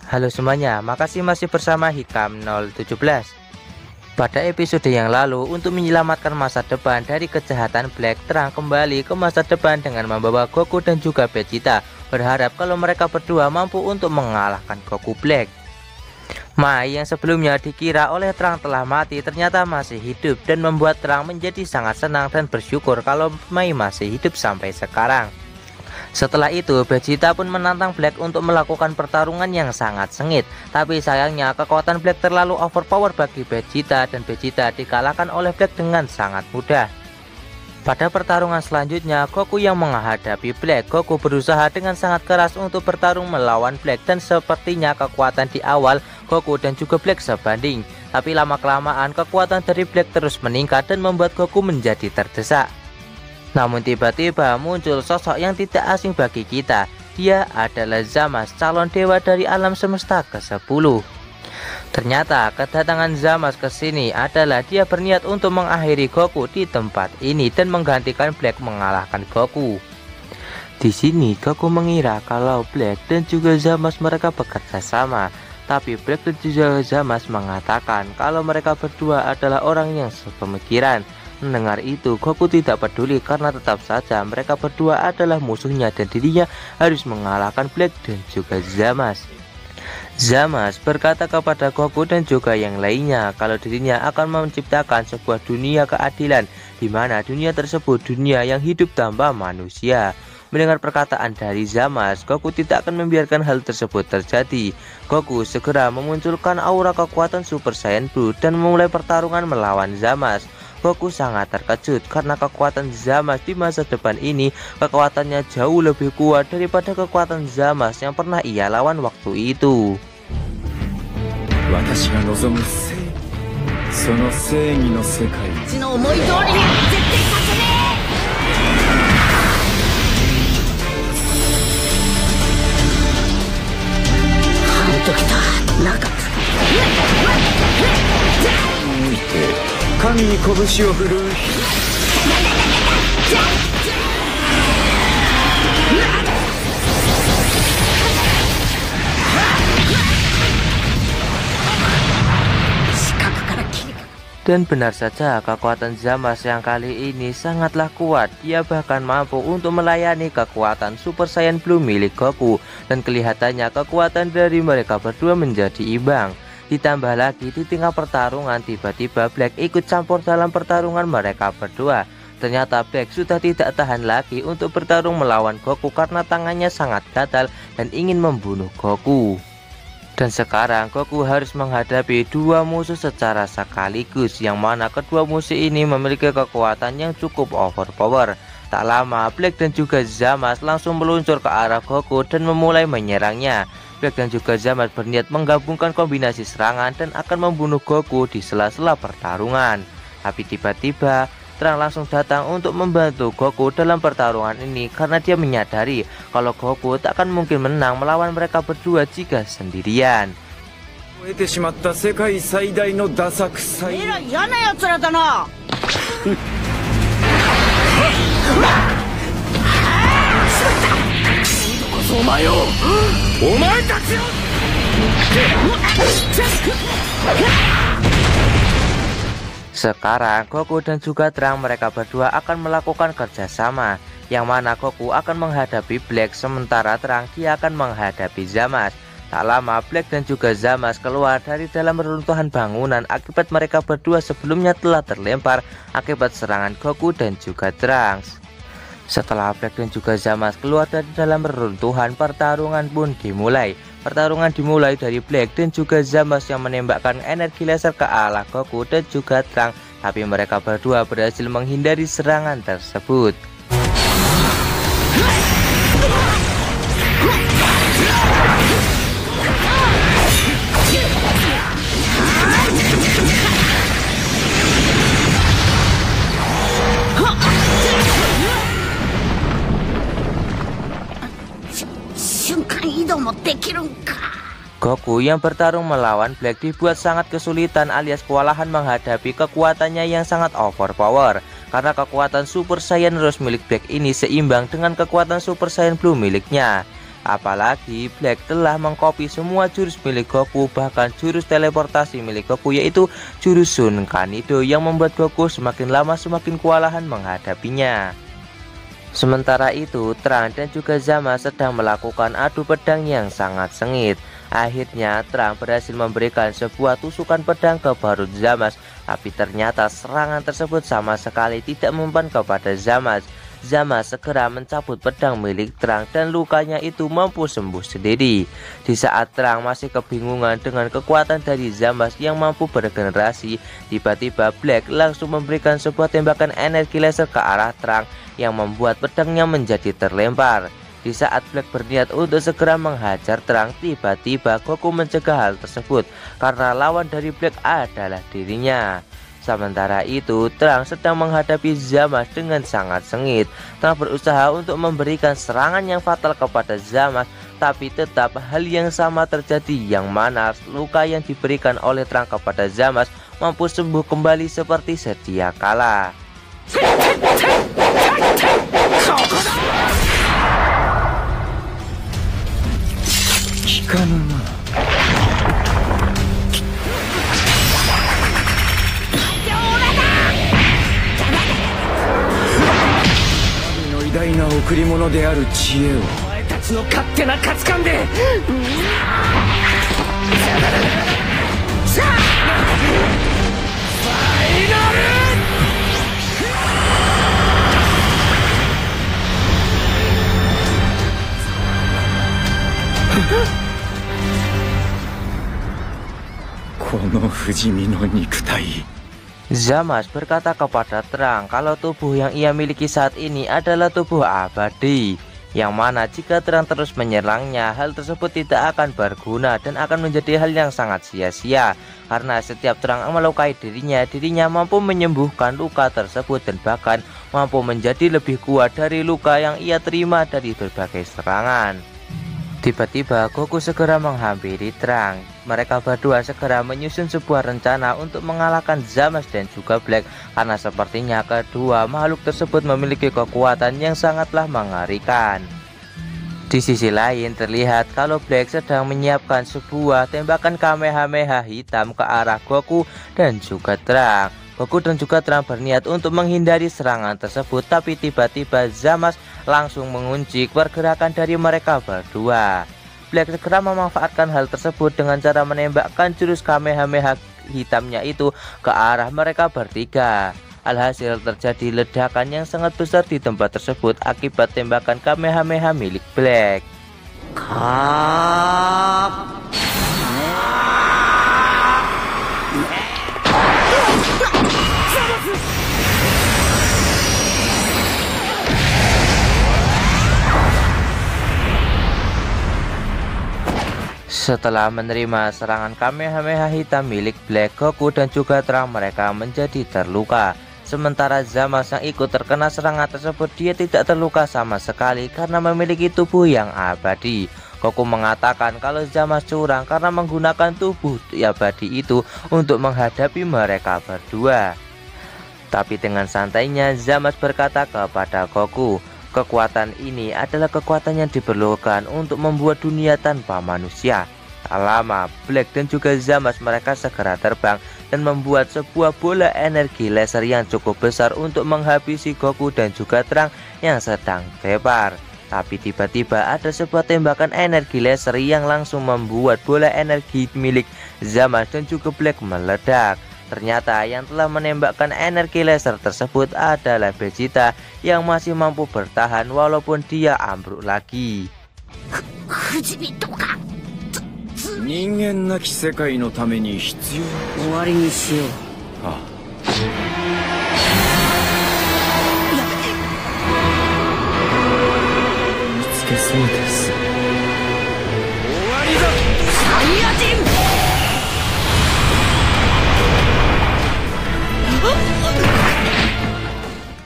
Halo semuanya, makasih masih bersama Hikam 017. Pada episode yang lalu, untuk menyelamatkan masa depan dari kejahatan Black, Terang kembali ke masa depan dengan membawa Goku dan juga Vegeta, berharap kalau mereka berdua mampu untuk mengalahkan Goku Black. Mai yang sebelumnya dikira oleh Terang telah mati ternyata masih hidup, dan membuat Terang menjadi sangat senang dan bersyukur kalau Mai masih hidup sampai sekarang. Setelah itu, Vegeta pun menantang Black untuk melakukan pertarungan yang sangat sengit. Tapi sayangnya kekuatan Black terlalu overpower bagi Vegeta, dan Vegeta dikalahkan oleh Black dengan sangat mudah. Pada pertarungan selanjutnya, Goku yang menghadapi Black. Goku berusaha dengan sangat keras untuk bertarung melawan Black, dan sepertinya kekuatan di awal Goku dan juga Black sebanding. Tapi lama-kelamaan kekuatan dari Black terus meningkat dan membuat Goku menjadi terdesak. Namun tiba-tiba muncul sosok yang tidak asing bagi kita. Dia adalah Zamasu, calon dewa dari alam semesta ke-10. Ternyata kedatangan Zamasu ke sini adalah dia berniat untuk mengakhiri Goku di tempat ini dan menggantikan Black mengalahkan Goku. Di sini Goku mengira kalau Black dan juga Zamasu mereka bekerja sama. Tapi Black dan juga Zamasu mengatakan kalau mereka berdua adalah orang yang sepemikiran. Mendengar itu, Goku tidak peduli karena tetap saja mereka berdua adalah musuhnya dan dirinya harus mengalahkan Black dan juga Zamasu. Zamasu berkata kepada Goku dan juga yang lainnya kalau dirinya akan menciptakan sebuah dunia keadilan, di mana dunia tersebut dunia yang hidup tanpa manusia. Mendengar perkataan dari Zamasu, Goku tidak akan membiarkan hal tersebut terjadi. Goku segera memunculkan aura kekuatan Super Saiyan Blue dan memulai pertarungan melawan Zamasu. Goku sangat terkejut karena kekuatan Zamasu di masa depan ini kekuatannya jauh lebih kuat daripada kekuatan Zamasu yang pernah ia lawan waktu itu. Dan benar saja, kekuatan Zamasu yang kali ini sangatlah kuat. Dia bahkan mampu untuk melayani kekuatan Super Saiyan Blue milik Goku, dan kelihatannya kekuatan dari mereka berdua menjadi imbang. Ditambah lagi di tengah pertarungan tiba-tiba Black ikut campur dalam pertarungan mereka berdua. Ternyata Black sudah tidak tahan lagi untuk bertarung melawan Goku karena tangannya sangat gatal dan ingin membunuh Goku. Dan sekarang Goku harus menghadapi dua musuh secara sekaligus, yang mana kedua musuh ini memiliki kekuatan yang cukup overpower. Tak lama Black dan juga Zamasu langsung meluncur ke arah Goku dan memulai menyerangnya. Black dan juga Zamasu berniat menggabungkan kombinasi serangan dan akan membunuh Goku di sela-sela pertarungan. Tapi tiba-tiba Terang langsung datang untuk membantu Goku dalam pertarungan ini karena dia menyadari kalau Goku tak akan mungkin menang melawan mereka berdua jika sendirian. Sekarang Goku dan juga Terang mereka berdua akan melakukan kerjasama, yang mana Goku akan menghadapi Black sementara Terang dia akan menghadapi Zamasu. Tak lama Black dan juga Zamasu keluar dari dalam reruntuhan bangunan akibat mereka berdua sebelumnya telah terlempar akibat serangan Goku dan juga Terang. Setelah Black dan juga Zamasu keluar dari dalam reruntuhan, pertarungan pun dimulai. Pertarungan dimulai dari Black dan juga Zamasu yang menembakkan energi laser ke arah Goku dan juga Terang, tapi mereka berdua berhasil menghindari serangan tersebut. Goku yang bertarung melawan Black dibuat sangat kesulitan alias kewalahan menghadapi kekuatannya yang sangat overpower. Karena kekuatan Super Saiyan Rose milik Black ini seimbang dengan kekuatan Super Saiyan Blue miliknya. Apalagi Black telah mengcopy semua jurus milik Goku, bahkan jurus teleportasi milik Goku yaitu jurus Sun Kanido yang membuat Goku semakin lama semakin kewalahan menghadapinya. Sementara itu, Trunks dan juga Zamasu sedang melakukan adu pedang yang sangat sengit. Akhirnya Trunks berhasil memberikan sebuah tusukan pedang ke perut Zamasu, tapi ternyata serangan tersebut sama sekali tidak mempan kepada Zamasu. Zamasu segera mencabut pedang milik Trunks dan lukanya itu mampu sembuh sendiri. Di saat Trunks masih kebingungan dengan kekuatan dari Zamasu yang mampu beregenerasi, tiba-tiba Black langsung memberikan sebuah tembakan energi laser ke arah Trunks yang membuat pedangnya menjadi terlempar. Di saat Black berniat untuk segera menghajar Trunks, tiba-tiba Goku mencegah hal tersebut karena lawan dari Black adalah dirinya. Sementara itu, Trunks sedang menghadapi Zamasu dengan sangat sengit. Trunks berusaha untuk memberikan serangan yang fatal kepada Zamasu, tapi tetap hal yang sama terjadi, yang mana luka yang diberikan oleh Trunks kepada Zamasu mampu sembuh kembali seperti sedia kala. Zamasu berkata kepada Trunks kalau tubuh yang ia miliki saat ini adalah tubuh abadi, yang mana jika Trunks terus menyerangnya, hal tersebut tidak akan berguna dan akan menjadi hal yang sangat sia-sia, karena setiap Trunks melukai dirinya mampu menyembuhkan luka tersebut dan bahkan mampu menjadi lebih kuat dari luka yang ia terima dari berbagai serangan. Tiba-tiba Goku segera menghampiri Trunks. Mereka berdua segera menyusun sebuah rencana untuk mengalahkan Zamasu dan juga Black, karena sepertinya kedua makhluk tersebut memiliki kekuatan yang sangatlah mengerikan. Di sisi lain terlihat kalau Black sedang menyiapkan sebuah tembakan Kamehameha hitam ke arah Goku dan juga Trunks. Goku dan juga Trunks berniat untuk menghindari serangan tersebut, tapi tiba-tiba Zamasu langsung mengunci pergerakan dari mereka berdua. Black segera memanfaatkan hal tersebut dengan cara menembakkan jurus Kamehameha hitamnya itu ke arah mereka bertiga. Alhasil terjadi ledakan yang sangat besar di tempat tersebut akibat tembakan Kamehameha milik Black. Setelah menerima serangan Kamehameha hitam milik Black, Goku dan juga Trunks mereka menjadi terluka. Sementara Zamasu yang ikut terkena serangan tersebut, dia tidak terluka sama sekali karena memiliki tubuh yang abadi. Goku mengatakan kalau Zamasu curang karena menggunakan tubuh abadi itu untuk menghadapi mereka berdua. Tapi dengan santainya Zamasu berkata kepada Goku, kekuatan ini adalah kekuatan yang diperlukan untuk membuat dunia tanpa manusia. Tak lama, Black dan juga Zamasu mereka segera terbang dan membuat sebuah bola energi laser yang cukup besar untuk menghabisi Goku dan juga Trunks yang sedang tepar. Tapi tiba-tiba ada sebuah tembakan energi laser yang langsung membuat bola energi milik Zamasu dan juga Black meledak. Ternyata yang telah menembakkan energi laser tersebut adalah Vegeta yang masih mampu bertahan walaupun dia ambruk lagi.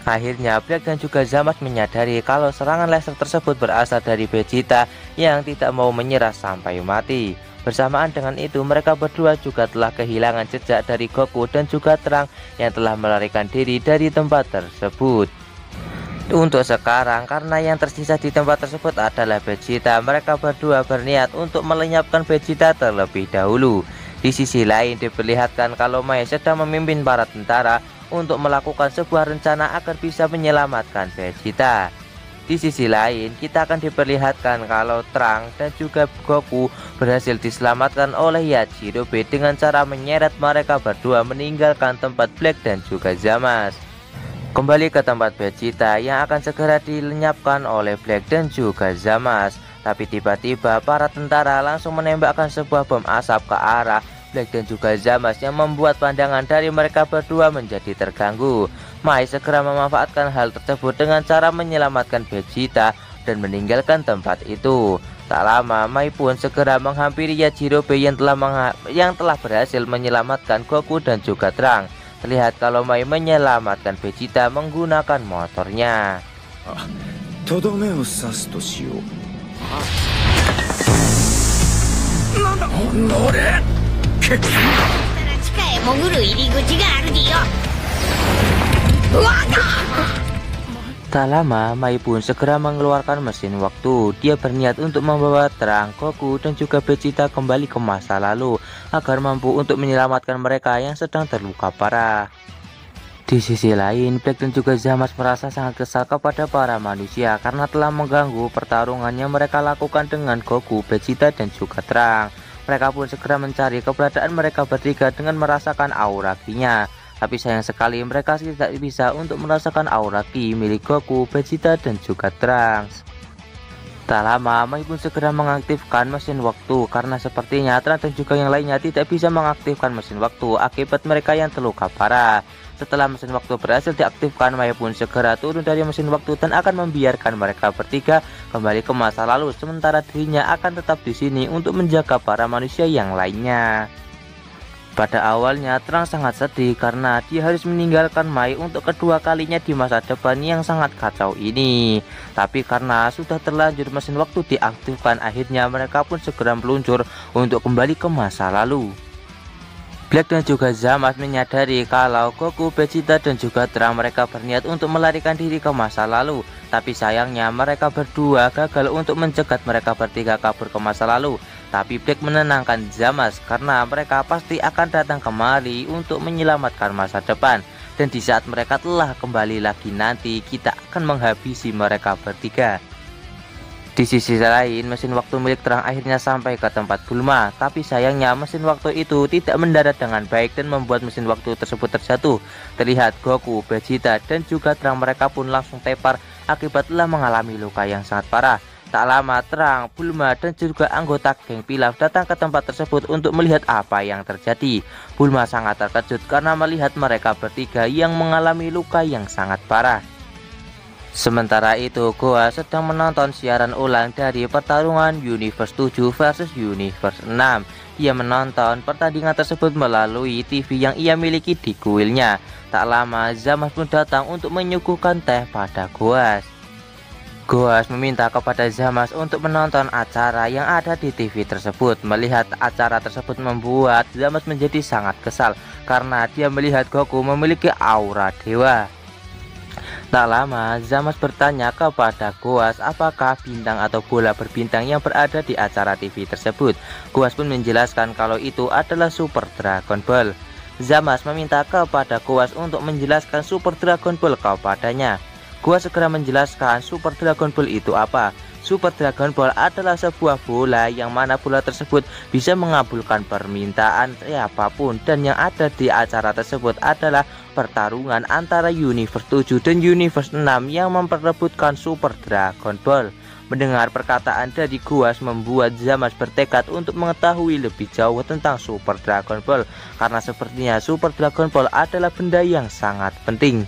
Akhirnya Black dan juga Zamasu menyadari kalau serangan laser tersebut berasal dari Vegeta yang tidak mau menyerah sampai mati. Bersamaan dengan itu mereka berdua juga telah kehilangan jejak dari Goku dan juga Trunks yang telah melarikan diri dari tempat tersebut. Untuk sekarang, karena yang tersisa di tempat tersebut adalah Vegeta, mereka berdua berniat untuk melenyapkan Vegeta terlebih dahulu. Di sisi lain diperlihatkan kalau Mai sedang memimpin para tentara untuk melakukan sebuah rencana agar bisa menyelamatkan Vegeta. Di sisi lain, kita akan diperlihatkan kalau Trunks dan juga Goku berhasil diselamatkan oleh Yajirobe dengan cara menyeret mereka berdua meninggalkan tempat Black dan juga Zamasu. Kembali ke tempat Vegeta yang akan segera dilenyapkan oleh Black dan juga Zamasu. Tapi tiba-tiba para tentara langsung menembakkan sebuah bom asap ke arah Black dan juga Zamasu yang membuat pandangan dari mereka berdua menjadi terganggu. Mai segera memanfaatkan hal tersebut dengan cara menyelamatkan Vegeta dan meninggalkan tempat itu. Tak lama Mai pun segera menghampiri Yajirobe yang telah berhasil menyelamatkan Goku dan juga Trunks. Terlihat kalau Mai menyelamatkan Vegeta menggunakan motornya. Tak lama, Mai pun segera mengeluarkan mesin waktu. Dia berniat untuk membawa Trunks, Goku, dan juga Vegeta kembali ke masa lalu agar mampu untuk menyelamatkan mereka yang sedang terluka parah. Di sisi lain, Black dan juga Zamasu merasa sangat kesal kepada para manusia karena telah mengganggu pertarungan yang mereka lakukan dengan Goku, Vegeta, dan juga Trunks. Mereka pun segera mencari keberadaan mereka bertiga dengan merasakan aura Ki-nya. Tapi sayang sekali mereka tidak bisa untuk merasakan aura Ki milik Goku, Vegeta, dan juga Trunks. Tak lama, Mai pun segera mengaktifkan mesin waktu karena sepertinya Trunks dan juga yang lainnya tidak bisa mengaktifkan mesin waktu akibat mereka yang terluka parah. Setelah mesin waktu berhasil diaktifkan, Mai pun segera turun dari mesin waktu dan akan membiarkan mereka bertiga kembali ke masa lalu, sementara dirinya akan tetap di sini untuk menjaga para manusia yang lainnya. Pada awalnya Trunks sangat sedih karena dia harus meninggalkan Mai untuk kedua kalinya di masa depan yang sangat kacau ini. Tapi karena sudah terlanjur mesin waktu diaktifkan, akhirnya mereka pun segera meluncur untuk kembali ke masa lalu. Black dan juga Zamasu menyadari kalau Goku, Vegeta, dan juga Trunks mereka berniat untuk melarikan diri ke masa lalu. Tapi sayangnya mereka berdua gagal untuk mencegat mereka bertiga kabur ke masa lalu. Tapi Black menenangkan Zamasu karena mereka pasti akan datang kemari untuk menyelamatkan masa depan. Dan di saat mereka telah kembali lagi nanti, kita akan menghabisi mereka bertiga. Di sisi lain, mesin waktu milik Trunks akhirnya sampai ke tempat Bulma. Tapi sayangnya mesin waktu itu tidak mendarat dengan baik dan membuat mesin waktu tersebut terjatuh. Terlihat Goku, Vegeta, dan juga Trunks mereka pun langsung tepar akibat telah mengalami luka yang sangat parah. Tak lama Trunks, Bulma, dan juga anggota geng Pilaf datang ke tempat tersebut untuk melihat apa yang terjadi. Bulma sangat terkejut karena melihat mereka bertiga yang mengalami luka yang sangat parah. Sementara itu, Goha sedang menonton siaran ulang dari pertarungan Universe 7 versus Universe 6. Dia menonton pertandingan tersebut melalui TV yang ia miliki di kuilnya. Tak lama, Zamasu pun datang untuk menyuguhkan teh pada Goha. Goha meminta kepada Zamasu untuk menonton acara yang ada di TV tersebut. Melihat acara tersebut membuat Zamasu menjadi sangat kesal karena dia melihat Goku memiliki aura dewa. Tak lama, Zamasu bertanya kepada Goha apakah bintang atau bola berbintang yang berada di acara TV tersebut. Goha pun menjelaskan kalau itu adalah Super Dragon Ball. Zamasu meminta kepada Goha untuk menjelaskan Super Dragon Ball kepadanya. Goha segera menjelaskan Super Dragon Ball itu apa. Super Dragon Ball adalah sebuah bola yang mana bola tersebut bisa mengabulkan permintaan siapapun, dan yang ada di acara tersebut adalah pertarungan antara Universe 7 dan Universe 6 yang memperebutkan Super Dragon Ball. Mendengar perkataan dari Goha membuat Zamasu bertekad untuk mengetahui lebih jauh tentang Super Dragon Ball karena sepertinya Super Dragon Ball adalah benda yang sangat penting.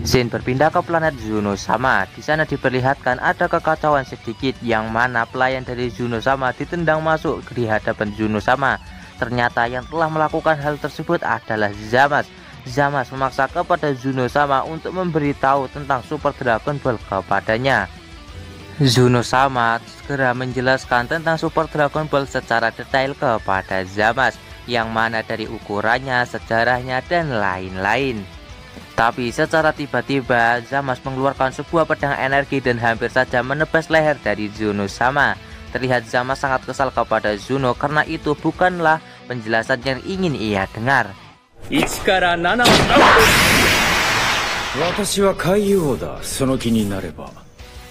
Scene berpindah ke planet Zunosama. Di sana diperlihatkan ada kekacauan sedikit yang mana pelayan dari Zunosama ditendang masuk di hadapan Zunosama. Ternyata yang telah melakukan hal tersebut adalah Zamasu. Zamasu memaksa kepada Zunosama untuk memberitahu tentang Super Dragon Ball kepadanya. Zunosama segera menjelaskan tentang Super Dragon Ball secara detail kepada Zamasu, yang mana dari ukurannya, sejarahnya, dan lain-lain. Tapi secara tiba-tiba Zamasu mengeluarkan sebuah pedang energi dan hampir saja menebas leher dari Zuno-sama. Terlihat Zamasu sangat kesal kepada Zuno karena itu bukanlah penjelasan yang ingin ia dengar.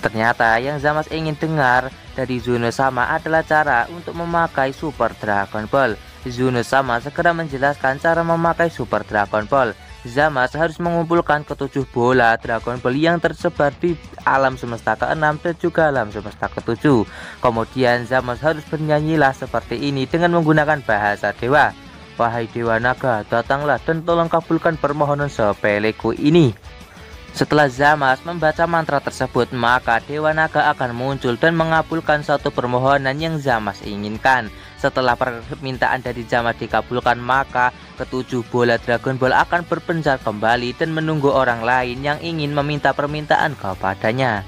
Ternyata yang Zamasu ingin dengar dari Zuno-sama adalah cara untuk memakai Super Dragon Ball. Zuno-sama segera menjelaskan cara memakai Super Dragon Ball. Zamasu harus mengumpulkan ketujuh bola Dragon Ball yang tersebar di alam semesta ke-6 dan juga alam semesta ke-7. Kemudian Zamasu harus bernyanyilah seperti ini dengan menggunakan bahasa dewa. Wahai Dewa Naga, datanglah dan tolong kabulkan permohonan sepeleku ini. Setelah Zamasu membaca mantra tersebut, maka Dewa Naga akan muncul dan mengabulkan satu permohonan yang Zamasu inginkan. Setelah permintaan dari Zamasu dikabulkan, maka ketujuh bola Dragon Ball akan berpencar kembali dan menunggu orang lain yang ingin meminta permintaan kepadanya.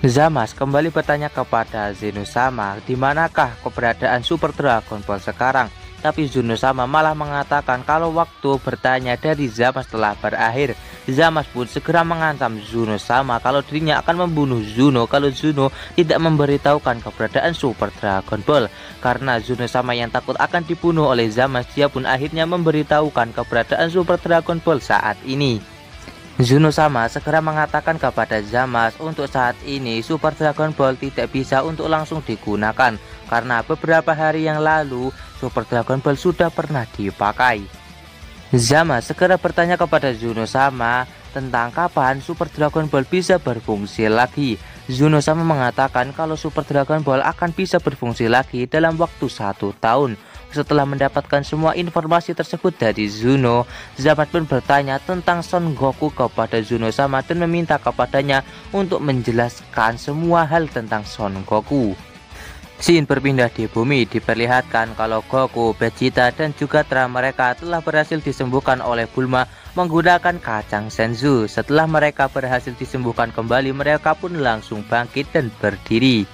Zamasu kembali bertanya kepada Zuno-sama, di manakah keberadaan Super Dragon Ball sekarang? Tapi Zuno-sama malah mengatakan kalau waktu bertanya dari Zamasu telah berakhir. Zamasu pun segera mengancam Zuno-sama kalau dirinya akan membunuh Zuno kalau Zuno tidak memberitahukan keberadaan Super Dragon Ball. Karena Zuno-sama yang takut akan dibunuh oleh Zamasu, dia pun akhirnya memberitahukan keberadaan Super Dragon Ball saat ini. Zuno-sama segera mengatakan kepada Zamasu untuk saat ini Super Dragon Ball tidak bisa untuk langsung digunakan karena beberapa hari yang lalu Super Dragon Ball sudah pernah dipakai. Zamasu segera bertanya kepada Zuno-sama tentang kapan Super Dragon Ball bisa berfungsi lagi. Zuno-sama mengatakan kalau Super Dragon Ball akan bisa berfungsi lagi dalam waktu 1 tahun. Setelah mendapatkan semua informasi tersebut dari Zuno, Zamasu pun bertanya tentang Son Goku kepada Zuno-sama dan meminta kepadanya untuk menjelaskan semua hal tentang Son Goku. Scene berpindah di bumi diperlihatkan kalau Goku, Vegeta dan juga Trunks mereka telah berhasil disembuhkan oleh Bulma menggunakan kacang Senzu. Setelah mereka berhasil disembuhkan kembali, mereka pun langsung bangkit dan berdiri.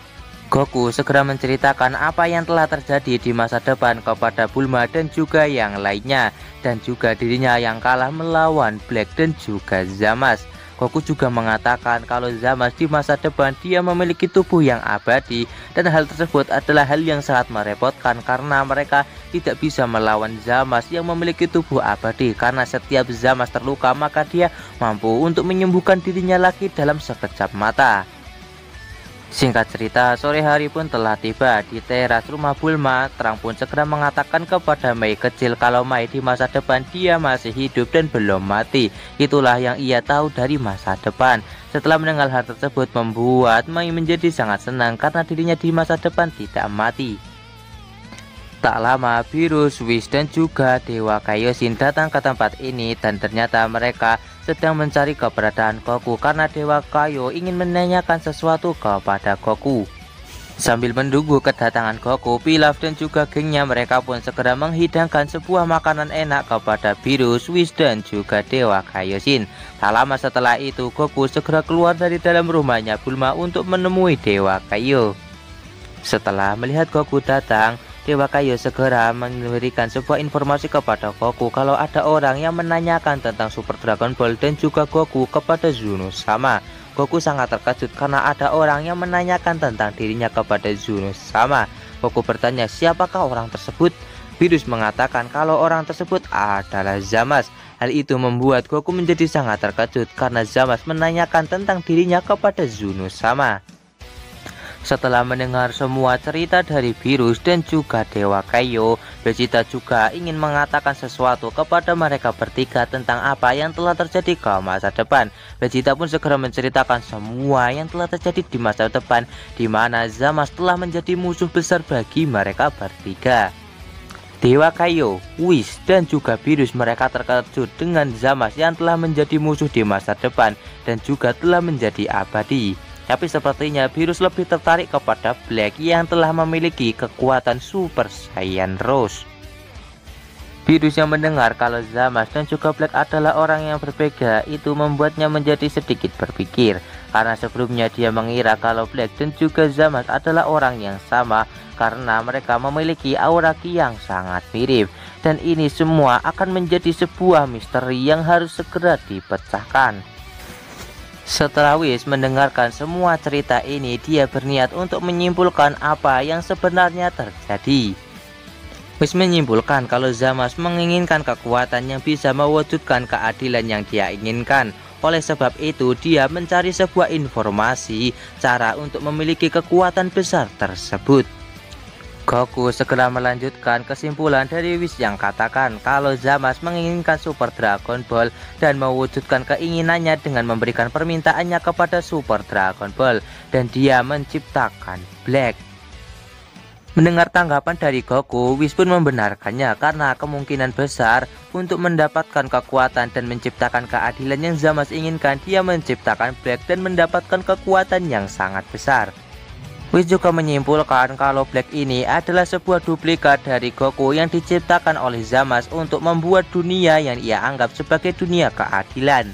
Goku segera menceritakan apa yang telah terjadi di masa depan kepada Bulma dan juga yang lainnya, dan juga dirinya yang kalah melawan Black dan juga Zamasu. Goku juga mengatakan kalau Zamasu di masa depan dia memiliki tubuh yang abadi, dan hal tersebut adalah hal yang sangat merepotkan karena mereka tidak bisa melawan Zamasu yang memiliki tubuh abadi, karena setiap Zamasu terluka maka dia mampu untuk menyembuhkan dirinya lagi dalam sekejap mata. Singkat cerita, sore hari pun telah tiba di teras rumah Bulma. Trunks pun segera mengatakan kepada Mei kecil kalau Mei di masa depan dia masih hidup dan belum mati. Itulah yang ia tahu dari masa depan. Setelah mendengar hal tersebut membuat Mei menjadi sangat senang karena dirinya di masa depan tidak mati. Tak lama Beerus, Whis dan juga Dewa Kaioshin datang ke tempat ini dan ternyata mereka sedang mencari keberadaan Goku karena Dewa Kaio ingin menanyakan sesuatu kepada Goku. Sambil menunggu kedatangan Goku, Pilaf dan juga gengnya mereka pun segera menghidangkan sebuah makanan enak kepada Beerus, Whis dan juga Dewa Kaioshin. Tak lama setelah itu Goku segera keluar dari dalam rumahnya Bulma untuk menemui Dewa Kaio. Setelah melihat Goku datang, Dewa Kaio segera memberikan sebuah informasi kepada Goku kalau ada orang yang menanyakan tentang Super Dragon Ball dan juga Goku kepada Zuno-sama. Goku sangat terkejut karena ada orang yang menanyakan tentang dirinya kepada Zuno-sama. Goku bertanya siapakah orang tersebut. Beerus mengatakan kalau orang tersebut adalah Zamasu. Hal itu membuat Goku menjadi sangat terkejut karena Zamasu menanyakan tentang dirinya kepada Zuno-sama. Setelah mendengar semua cerita dari Beerus dan juga Dewa Kaio, Vegeta juga ingin mengatakan sesuatu kepada mereka bertiga tentang apa yang telah terjadi ke masa depan. Vegeta pun segera menceritakan semua yang telah terjadi di masa depan, di mana Zamasu telah menjadi musuh besar bagi mereka bertiga. Dewa Kaio, Whis dan juga Beerus mereka terkejut dengan Zamasu yang telah menjadi musuh di masa depan dan juga telah menjadi abadi. Tapi sepertinya Beerus lebih tertarik kepada Black yang telah memiliki kekuatan Super Saiyan Rose. Beerus yang mendengar kalau Zamasu dan juga Black adalah orang yang berbeda itu membuatnya menjadi sedikit berpikir. Karena sebelumnya dia mengira kalau Black dan juga Zamasu adalah orang yang sama karena mereka memiliki aura ki yang sangat mirip. dan ini semua akan menjadi sebuah misteri yang harus segera dipecahkan. Setelah Whis mendengarkan semua cerita ini, dia berniat untuk menyimpulkan apa yang sebenarnya terjadi. Whis menyimpulkan kalau Zamasu menginginkan kekuatan yang bisa mewujudkan keadilan yang dia inginkan. Oleh sebab itu, dia mencari sebuah informasi cara untuk memiliki kekuatan besar tersebut. Goku segera melanjutkan kesimpulan dari Whis yang katakan kalau Zamasu menginginkan Super Dragon Ball dan mewujudkan keinginannya dengan memberikan permintaannya kepada Super Dragon Ball, dan dia menciptakan Black. Mendengar tanggapan dari Goku, Whis pun membenarkannya karena kemungkinan besar untuk mendapatkan kekuatan dan menciptakan keadilan yang Zamasu inginkan, dia menciptakan Black dan mendapatkan kekuatan yang sangat besar. Whis juga menyimpulkan kalau Black ini adalah sebuah duplikat dari Goku yang diciptakan oleh Zamasu untuk membuat dunia yang ia anggap sebagai dunia keadilan.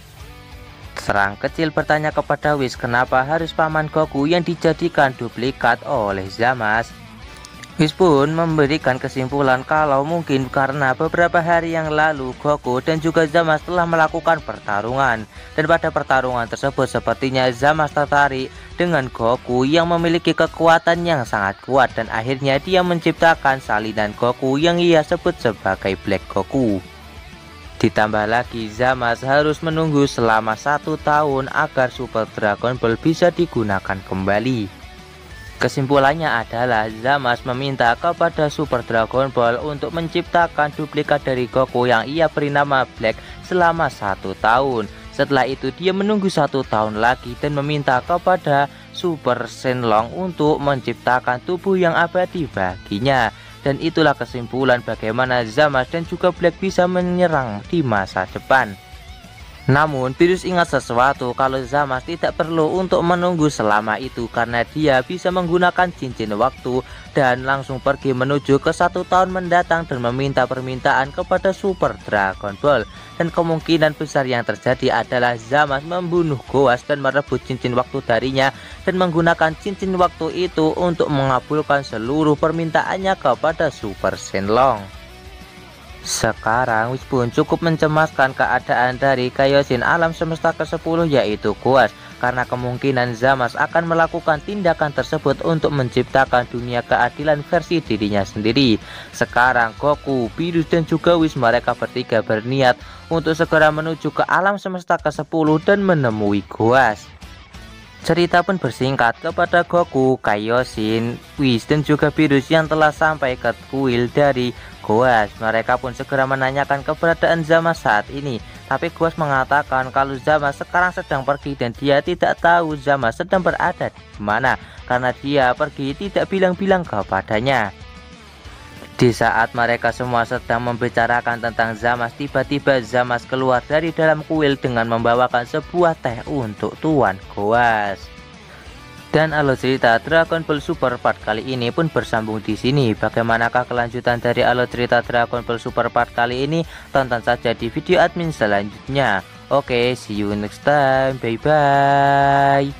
Serang kecil bertanya kepada Whis kenapa harus paman Goku yang dijadikan duplikat oleh Zamasu. Whis pun memberikan kesimpulan kalau mungkin karena beberapa hari yang lalu Goku dan juga Zamasu telah melakukan pertarungan, dan pada pertarungan tersebut sepertinya Zamasu tertarik dengan Goku yang memiliki kekuatan yang sangat kuat, dan akhirnya dia menciptakan salinan Goku yang ia sebut sebagai Black Goku. Ditambah lagi Zamasu harus menunggu selama 1 tahun agar Super Dragon Ball bisa digunakan kembali. Kesimpulannya adalah Zamasu meminta kepada Super Dragon Ball untuk menciptakan duplikat dari Goku yang ia beri nama Black selama 1 tahun. Setelah itu dia menunggu 1 tahun lagi dan meminta kepada Super Shenlong untuk menciptakan tubuh yang abadi baginya. Dan itulah kesimpulan bagaimana Zamasu dan juga Black bisa menyerang di masa depan. Namun Virus ingat sesuatu kalau Zamasu tidak perlu untuk menunggu selama itu karena dia bisa menggunakan cincin waktu dan langsung pergi menuju ke 1 tahun mendatang dan meminta permintaan kepada Super Dragon Ball. Dan kemungkinan besar yang terjadi adalah Zamasu membunuh Goas dan merebut cincin waktu darinya dan menggunakan cincin waktu itu untuk mengabulkan seluruh permintaannya kepada Super Shenlong. Sekarang Whis pun cukup mencemaskan keadaan dari Kaioshin alam semesta ke-10 yaitu Goas, karena kemungkinan Zamasu akan melakukan tindakan tersebut untuk menciptakan dunia keadilan versi dirinya sendiri. Sekarang Goku, Virus dan juga Whis mereka bertiga berniat untuk segera menuju ke alam semesta ke-10 dan menemui Goas. Cerita pun bersingkat kepada Goku, Kaioshin, Whis dan juga Virus yang telah sampai ke kuil dari Goas. Mereka pun segera menanyakan keberadaan Zamasu saat ini, tapi Goas mengatakan kalau Zamasu sekarang sedang pergi dan dia tidak tahu Zamasu sedang berada di mana karena dia pergi tidak bilang-bilang kepadanya. Di saat mereka semua sedang membicarakan tentang Zamasu, tiba-tiba Zamasu keluar dari dalam kuil dengan membawakan sebuah teh untuk Tuan Goas. Dan alur cerita Dragon Ball Super Part kali ini pun bersambung di sini. Bagaimanakah kelanjutan dari alur cerita Dragon Ball Super Part kali ini? Tonton saja di video admin selanjutnya. Oke, see you next time. Bye bye.